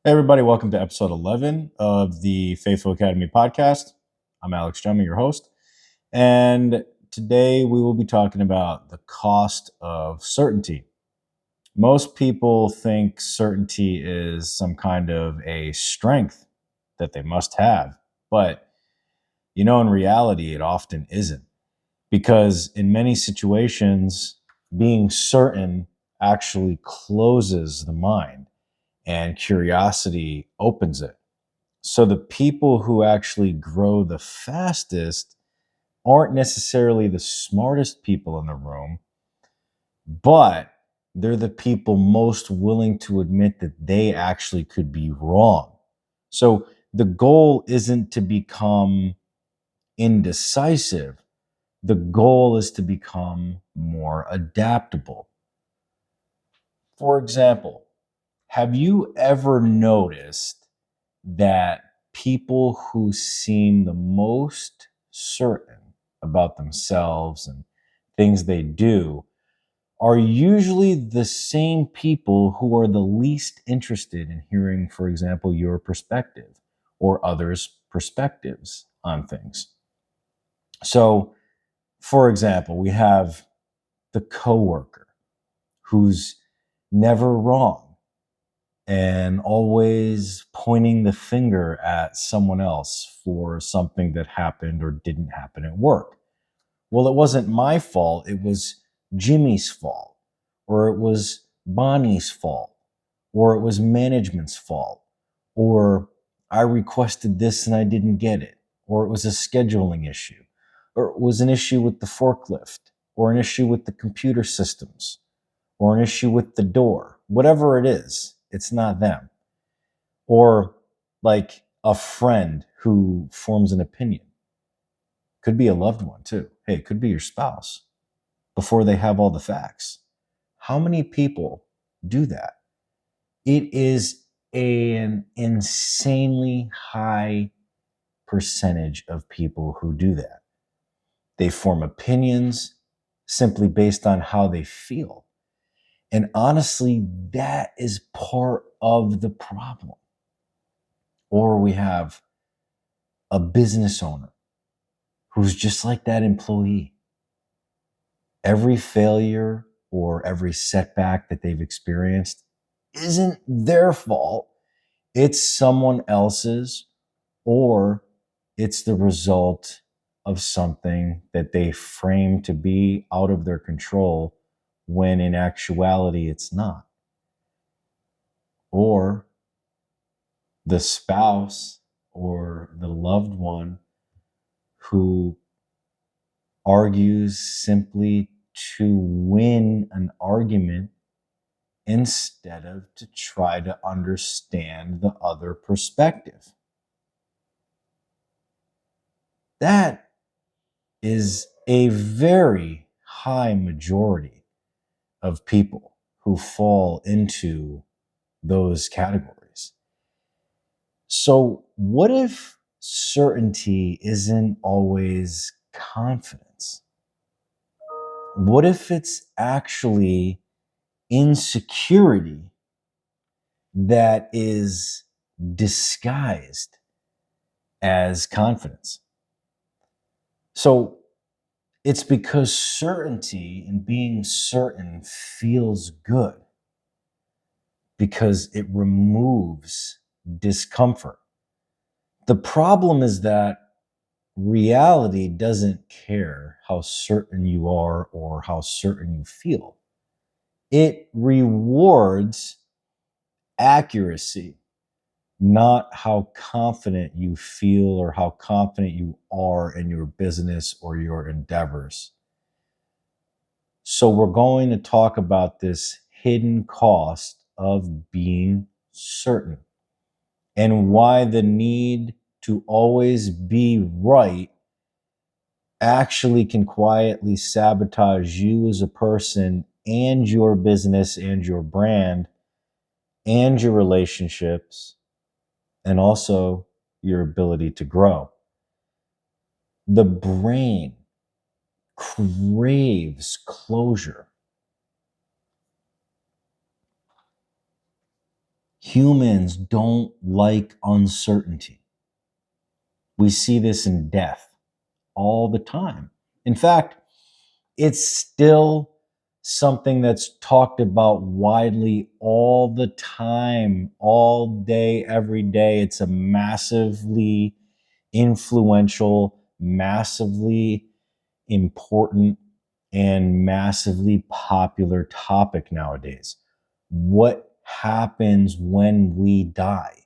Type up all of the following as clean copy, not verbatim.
Hey, everybody, welcome to episode 11 of the FAFO Academy Podcast. I'm Alex Gemma, your host. And today we will be talking about the cost of certainty. Most people think certainty is some kind of a strength that they must have. But, in reality, it often isn't. Because in many situations, being certain actually closes the mind and curiosity opens it. So the people who actually grow the fastest aren't necessarily the smartest people in the room, but they're the people most willing to admit that they actually could be wrong. So the goal isn't to become indecisive. The goal is to become more adaptable. For example, have you ever noticed that people who seem the most certain about themselves and things they do are usually the same people who are the least interested in hearing, for example, your perspective or others' perspectives on things? So, for example, we have the coworker who's never wrong and always pointing the finger at someone else for something that happened or didn't happen at work. Well, it wasn't my fault. It was Jimmy's fault, or it was Bonnie's fault, or it was management's fault, or I requested this and I didn't get it, or it was a scheduling issue, or it was an issue with the forklift, or an issue with the computer systems, or an issue with the door. Whatever it is, it's not them. Or like a friend who forms an opinion. Could be a loved one too. Hey, it could be your spouse before they have all the facts. How many people do that? It is an insanely high percentage of people who do that. They form opinions simply based on how they feel. And honestly, that is part of the problem. Or we have a business owner who's just like that employee. Every failure or every setback that they've experienced isn't their fault. It's someone else's, or it's the result of something that they frame to be out of their control when in actuality it's not. Or the spouse or the loved one who argues simply to win an argument instead of to try to understand the other perspective. That is a very high majority of people who fall into those categories. So, what if certainty isn't always confidence? What if it's actually insecurity that is disguised as confidence? So, it's because certainty and being certain feels good because it removes discomfort. The problem is that reality doesn't care how certain you are or how certain you feel. It rewards accuracy, not how confident you feel or how confident you are in your business or your endeavors. So, we're going to talk about this hidden cost of being certain and why the need to always be right actually can quietly sabotage you as a person and your business and your brand and your relationships and also your ability to grow. The brain craves closure. Humans don't like uncertainty. We see this in death all the time. In fact, it's still something that's talked about widely all the time, all day, every day. It's a massively influential, massively important, and massively popular topic nowadays. What happens when we die?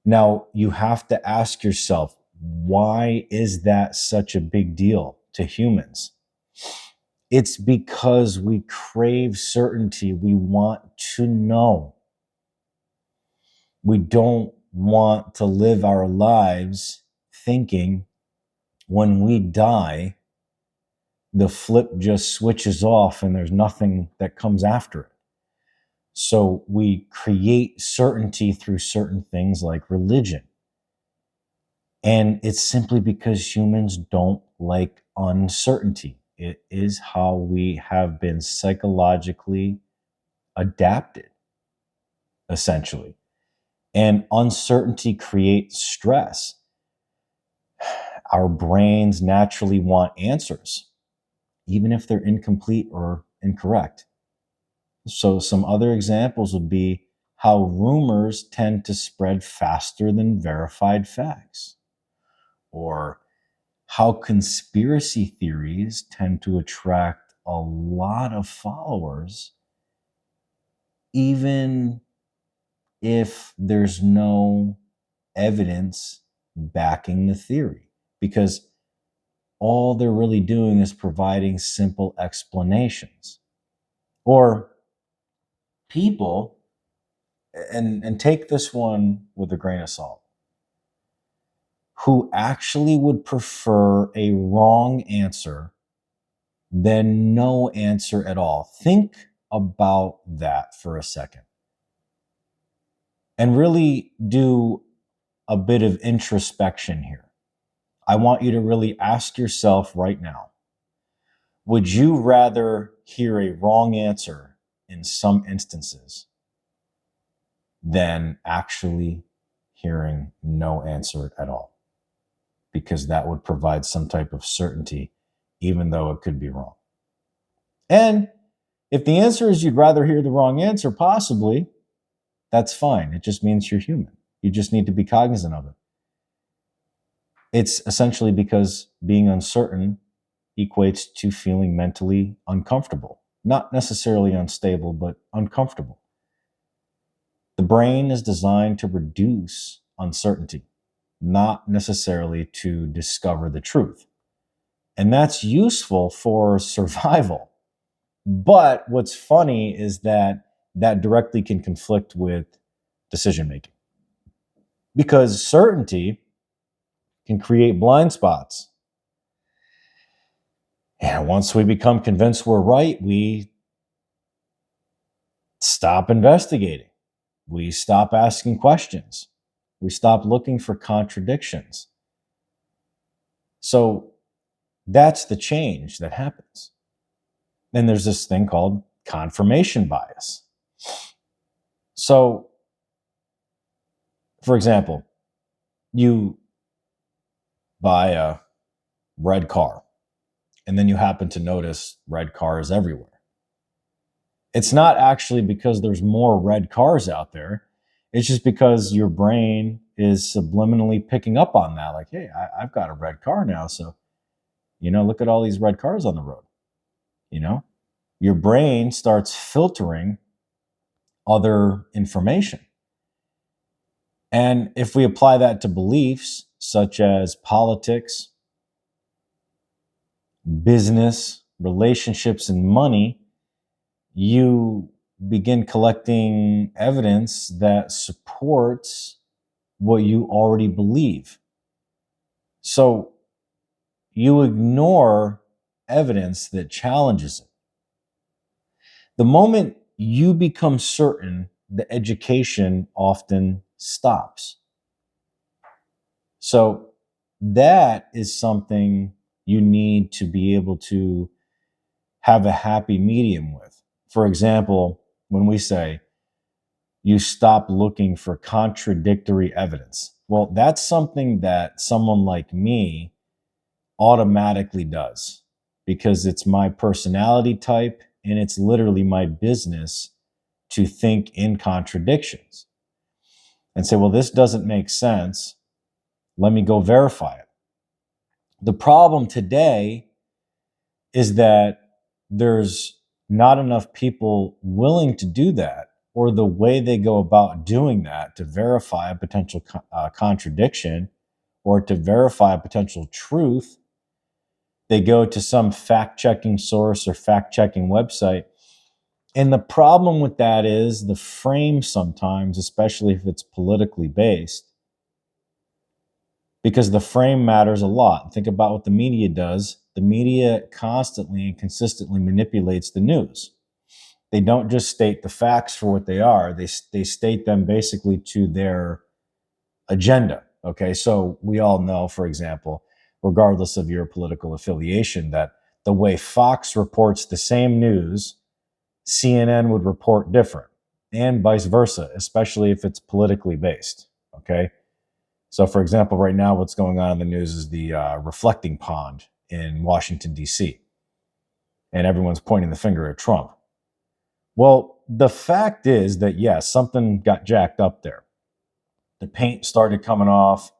Now, you have to ask yourself, why is that such a big deal to humans? It's because we crave certainty. We want to know. We don't want to live our lives thinking when we die, the flip just switches off and there's nothing that comes after it. So we create certainty through certain things like religion. And it's simply because humans don't like uncertainty. It is how we have been psychologically adapted, essentially. And uncertainty creates stress. Our brains naturally want answers, even if they're incomplete or incorrect. So some other examples would be how rumors tend to spread faster than verified facts, or how conspiracy theories tend to attract a lot of followers, even if there's no evidence backing the theory, because all they're really doing is providing simple explanations. Or people, and take this one with a grain of salt, who actually would prefer a wrong answer than no answer at all. Think about that for a second and really do a bit of introspection here. I want you to really ask yourself right now, would you rather hear a wrong answer in some instances than actually hearing no answer at all? Because that would provide some type of certainty, even though it could be wrong. And if the answer is you'd rather hear the wrong answer, possibly, that's fine. It just means you're human. You just need to be cognizant of it. It's essentially because being uncertain equates to feeling mentally uncomfortable, not necessarily unstable, but uncomfortable. The brain is designed to reduce uncertainty, not necessarily to discover the truth. And that's useful for survival. But what's funny is that directly can conflict with decision making, because certainty can create blind spots. And once we become convinced we're right, we stop investigating. We stop asking questions. We stop looking for contradictions. So that's the change that happens. Then there's this thing called confirmation bias. So, for example, you buy a red car, and then you happen to notice red cars everywhere. It's not actually because there's more red cars out there. It's just because your brain is subliminally picking up on that. Like, hey, I've got a red car now. So, look at all these red cars on the road. Your brain starts filtering other information. And if we apply that to beliefs such as politics, business, relationships, and money, you begin collecting evidence that supports what you already believe. So you ignore evidence that challenges it. The moment you become certain, the education often stops. So that is something you need to be able to have a happy medium with. For example, when we say, you stop looking for contradictory evidence. Well, that's something that someone like me automatically does because it's my personality type and it's literally my business to think in contradictions and say, well, this doesn't make sense. Let me go verify it. The problem today is that there's not enough people willing to do that, or the way they go about doing that to verify a potential contradiction or to verify a potential truth. They go to some fact-checking source or fact-checking website. And the problem with that is the frame sometimes, especially if it's politically based, because the frame matters a lot. Think about what the media does. The media constantly and consistently manipulates the news. They don't just state the facts for what they are. They state them basically to their agenda. Okay, so we all know, for example, regardless of your political affiliation, that the way Fox reports the same news, CNN would report different, and vice versa, especially if it's politically based. Okay, so for example, right now, what's going on in the news is the reflecting pond in Washington, D.C., and everyone's pointing the finger at Trump. Well, the fact is that, yes, something got jacked up there. The paint started coming off,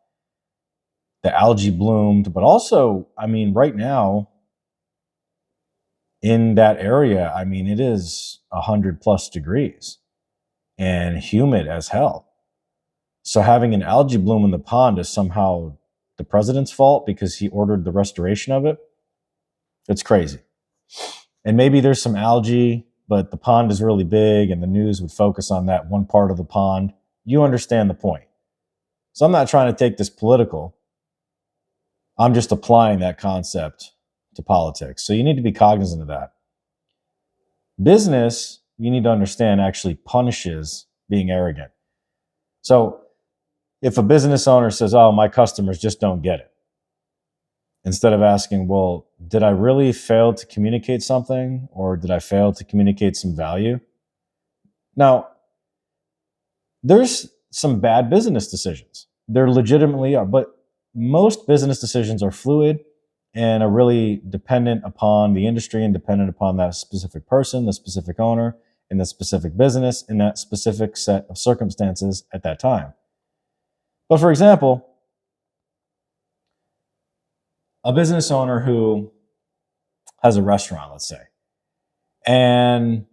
the algae bloomed, but also, I mean, right now in that area, I mean, it is 100+ degrees and humid as hell. So having an algae bloom in the pond is somehow the president's fault because he ordered the restoration of it. It's crazy. And maybe there's some algae, but the pond is really big and the news would focus on that one part of the pond. You understand the point. So I'm not trying to take this political. I'm just applying that concept to politics. So you need to be cognizant of that. Business, you need to understand, actually punishes being arrogant. So if a business owner says, oh, my customers just don't get it, instead of asking, well, did I really fail to communicate something, or did I fail to communicate some value? Now, there's some bad business decisions. There legitimately are, but most business decisions are fluid and are really dependent upon the industry and dependent upon that specific person, the specific owner, in the specific business, in that specific set of circumstances at that time. But for example, a business owner who has a restaurant, let's say, and,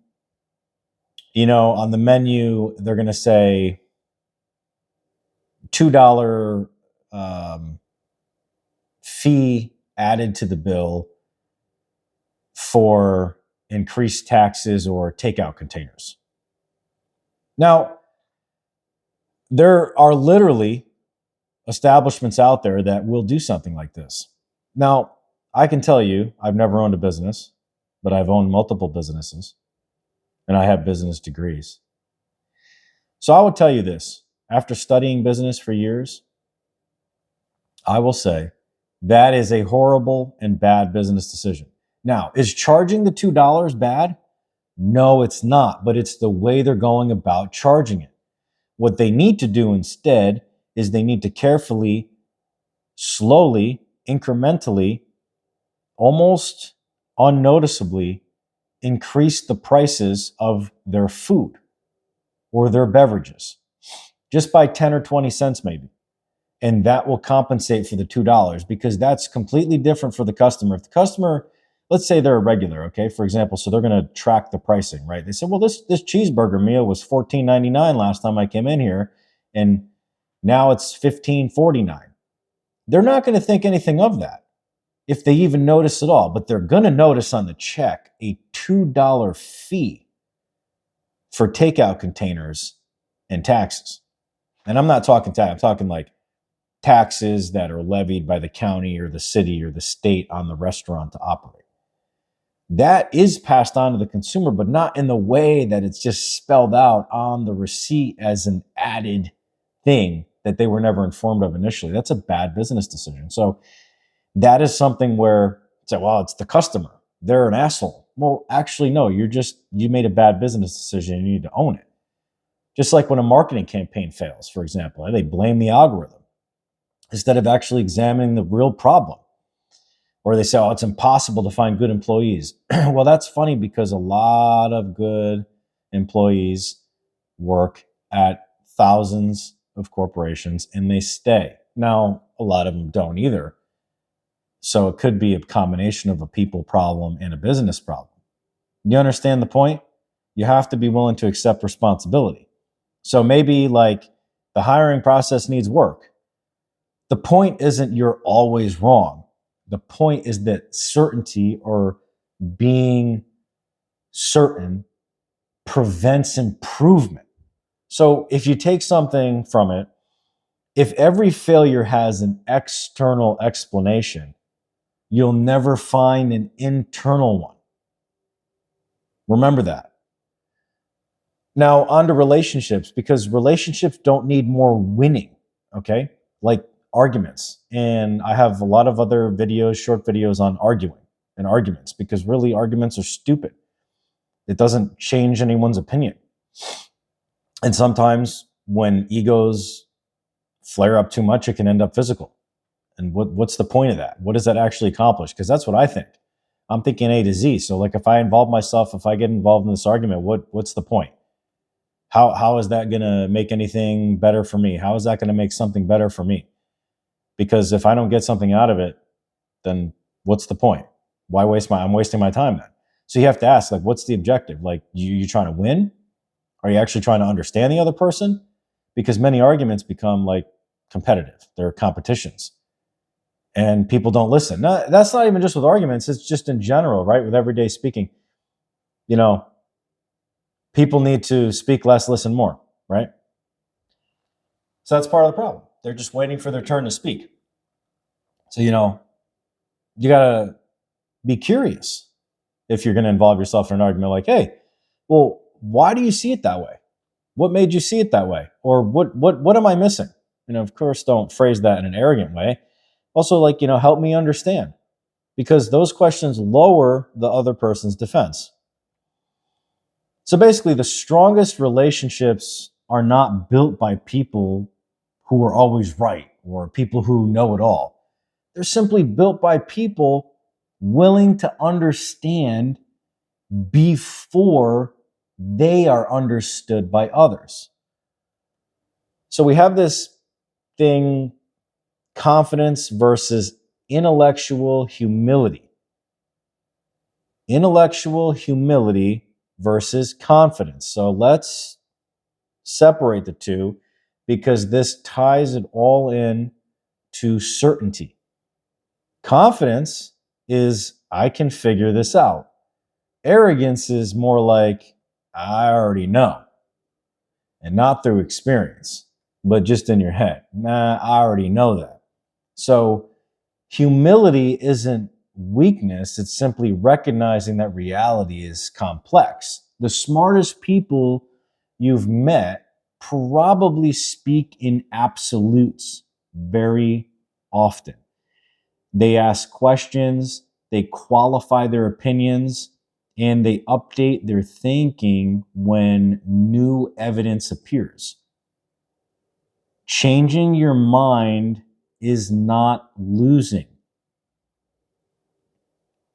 you know, on the menu, they're going to say $2 fee added to the bill for increased taxes or takeout containers. Now, there are literally establishments out there that will do something like this. Now, I can tell you, I've never owned a business, but I've owned multiple businesses, and I have business degrees. So I will tell you this, after studying business for years, I will say that is a horrible and bad business decision. Now, is charging the $2 bad? No, it's not, but it's the way they're going about charging it. What they need to do instead is they need to carefully, slowly, incrementally, almost unnoticeably increase the prices of their food or their beverages just by 10 or 20 cents maybe. And that will compensate for the $2 because that's completely different for the customer. If the customer, let's say they're a regular, okay, for example, so they're going to track the pricing, right? They said, well, this cheeseburger meal was $14.99 last time I came in here, and now it's $15.49. They're not going to think anything of that if they even notice at all, but they're going to notice on the check a $2 fee for takeout containers and taxes. And I'm not talking tax, I'm talking like taxes that are levied by the county or the city or the state on the restaurant to operate. That is passed on to the consumer, but not in the way that it's just spelled out on the receipt as an added thing that they were never informed of initially. That's a bad business decision. So that is something where it's like, well, it's the customer. They're an asshole. Well, actually, no, you made a bad business decision. You need to own it. Just like when a marketing campaign fails, for example, they blame the algorithm instead of actually examining the real problem. Or they say, oh, it's impossible to find good employees. Well, that's funny because a lot of good employees work at thousands of corporations and they stay. Now, a lot of them don't either. So it could be a combination of a people problem and a business problem. You understand the point? You have to be willing to accept responsibility. So maybe like the hiring process needs work. The point isn't you're always wrong. The point is that certainty or being certain prevents improvement. So if you take something from it, if every failure has an external explanation, you'll never find an internal one. Remember that. Now, on to relationships, because relationships don't need more winning, okay? Like arguments. And I have a lot of other videos, short videos on arguing and arguments, because really arguments are stupid. It doesn't change anyone's opinion. And sometimes when egos flare up too much, it can end up physical. And what's the point of that? What does that actually accomplish? Because that's what I think. I'm thinking A to Z. So like if I involve myself, if I get involved in this argument, what's the point? How is that going to make anything better for me? How is that going to make something better for me? Because if I don't get something out of it, then what's the point? I'm wasting my time then. So you have to ask, like, what's the objective? Like, you trying to win? Are you actually trying to understand the other person? Because many arguments become like competitive. They're competitions. And people don't listen. No, that's not even just with arguments. It's just in general, right? With everyday speaking. You know, people need to speak less, listen more, right? So that's part of the problem. They're just waiting for their turn to speak. So, you got to be curious if you're going to involve yourself in an argument like, hey, well, why do you see it that way? What made you see it that way? Or what am I missing? Of course, don't phrase that in an arrogant way. Also, like, help me understand, because those questions lower the other person's defense. So basically, the strongest relationships are not built by people who are always right or people who know it all. They're simply built by people willing to understand before they are understood by others. So we have this thing, confidence versus intellectual humility. Intellectual humility versus confidence. So let's separate the two, because this ties it all in to certainty. Confidence is, I can figure this out. Arrogance is more like, I already know. And not through experience, but just in your head. Nah, I already know that. So humility isn't weakness. It's simply recognizing that reality is complex. The smartest people you've met probably speak in absolutes very often. They ask questions, they qualify their opinions, and they update their thinking when new evidence appears. Changing your mind is not losing.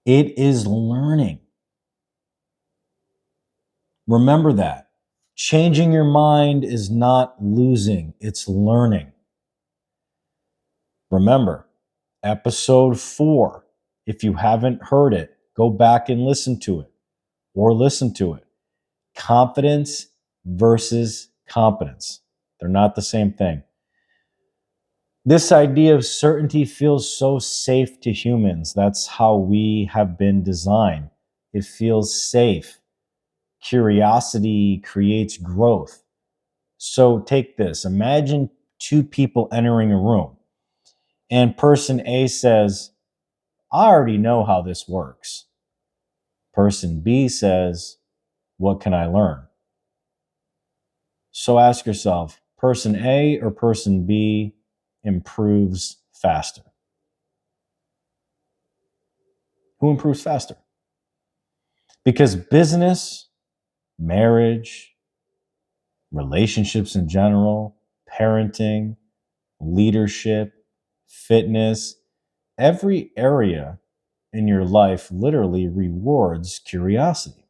It is learning. Remember that. Changing your mind is not losing, it's learning. Remember, episode 4, if you haven't heard it, go back and listen to it, or listen to it. Confidence versus competence. They're not the same thing. This idea of certainty feels so safe to humans. That's how we have been designed. It feels safe. Curiosity creates growth. So take this. Imagine two people entering a room, and person A says, I already know how this works. Person B says, what can I learn? So ask yourself, person A or person B improves faster? Who improves faster? Because business, marriage, relationships in general, parenting, leadership, fitness. Every area in your life literally rewards curiosity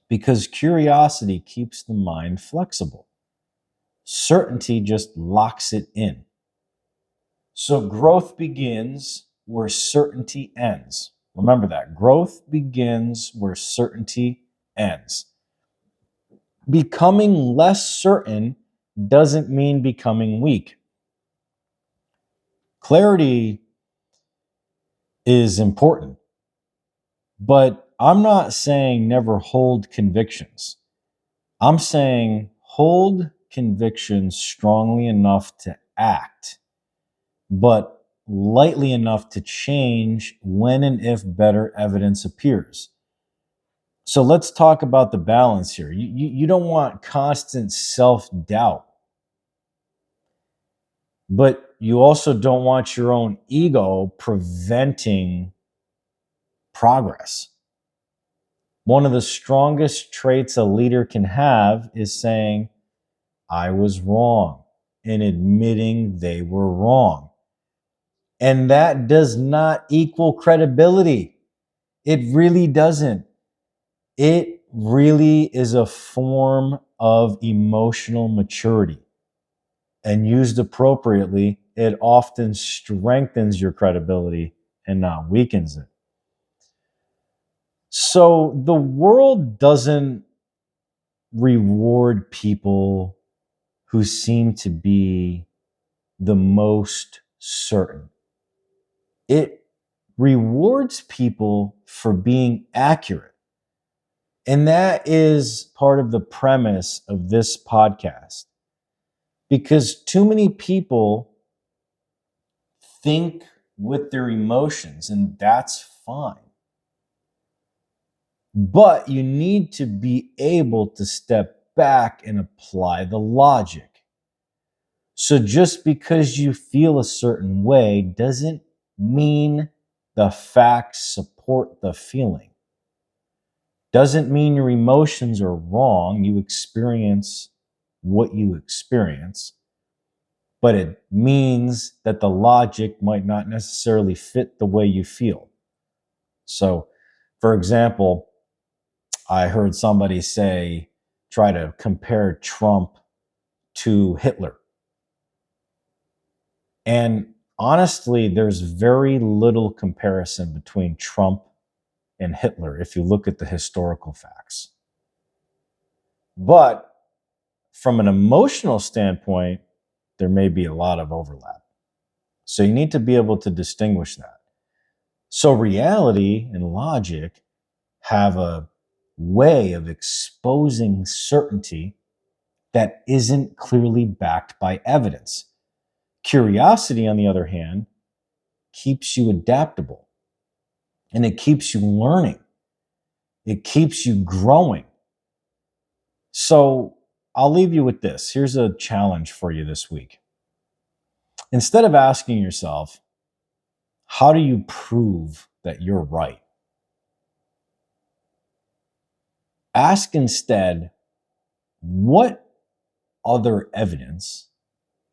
because curiosity keeps the mind flexible. Certainty just locks it in. So growth begins where certainty ends. Remember that. Growth begins where certainty ends. Becoming less certain doesn't mean becoming weak. Clarity is important, but I'm not saying never hold convictions. I'm saying hold convictions strongly enough to act, but lightly enough to change when and if better evidence appears. So let's talk about the balance here. You don't want constant self-doubt, but you also don't want your own ego preventing progress. One of the strongest traits a leader can have is saying, I was wrong, and admitting they were wrong. And that does not equal credibility. It really doesn't. It really is a form of emotional maturity. And used appropriately, it often strengthens your credibility and not weakens it. So the world doesn't reward people who seem to be the most certain. It rewards people for being accurate. And that is part of the premise of this podcast. Because too many people think with their emotions, and that's fine. But you need to be able to step back and apply the logic. So just because you feel a certain way doesn't mean the facts support the feeling. Doesn't mean your emotions are wrong. You experience what you experience. But it means that the logic might not necessarily fit the way you feel. So, for example, I heard somebody try to compare Trump to Hitler. And honestly, there's very little comparison between Trump and Hitler if you look at the historical facts. But from an emotional standpoint, there may be a lot of overlap. So you need to be able to distinguish that. So reality and logic have a way of exposing certainty that isn't clearly backed by evidence. Curiosity, on the other hand, keeps you adaptable and it keeps you learning. It keeps you growing. So I'll leave you with this. Here's a challenge for you this week. Instead of asking yourself, how do you prove that you're right? Ask instead, what other evidence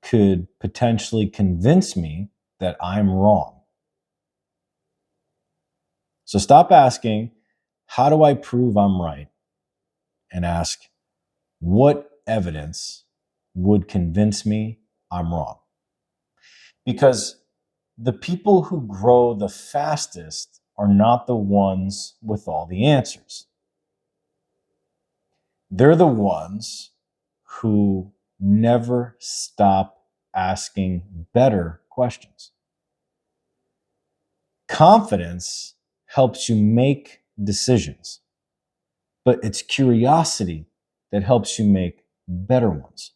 could potentially convince me that I'm wrong? So stop asking, how do I prove I'm right? And ask, what evidence would convince me I'm wrong? Because the people who grow the fastest are not the ones with all the answers. They're the ones who never stop asking better questions. Confidence helps you make decisions, but it's curiosity that helps you make better ones.